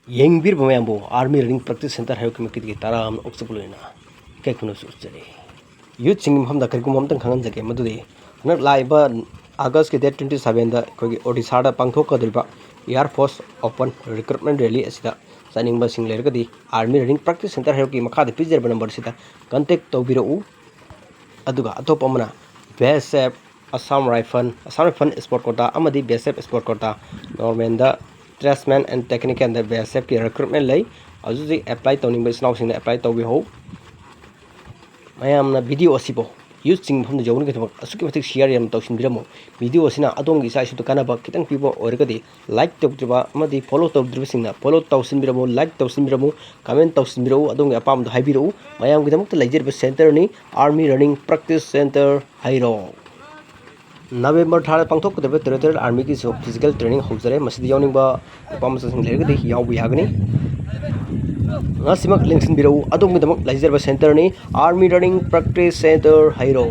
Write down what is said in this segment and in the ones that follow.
Yengbir Bambo, Army Running Practice Center, Hakumaki Taram, Oxapulina, Kakunus Utsari. Youth singing from the Kirkumam Kangan Madudi, not live August date 27 the Odisada Pangtoka Driba, Air Force Open Recruitment Rally as the signing basing lergadi, Army Running Practice Center Haki Maka the Pizzer number sita, contact Tobiro Aduga Atopamana, BSF, Assam Rifle Sport Kota, Amadi BSF Sport Kota, Normanda. Dressman and technique and the BSF की recruitment lay अजुजी apply तौनिंग बस नाउ सिंह apply तौबी हो मैं हमना वीडियो असिबो यूथ सिंह हम जौन के थमक असुकी मतिक शेयर याम तौसिन बिरमो वीडियो असिना अदोंग की साइस तो कानाबा कितंग पीबो ओरगदी लाइक तौद्रिबा अमदी फॉलो तौद्रिबा सिंह फॉलो तौसिन बिरमो लाइक तौसिन बिरमो कमेंट तौसिन बिरमो अदोंग अपाम दो हाइबिरो मयाम की थमक लाइजर सेंटर नि आर्मी रनिंग प्रैक्टिस सेंटर हाइरो November third pangthok the territorial army ki physical training hojare masidi yawningba pamsasing lergadi yawbi hagani ngasimak lingsin birau adong gidamak laizerba center ni army running practice center hairo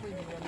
ไม่มี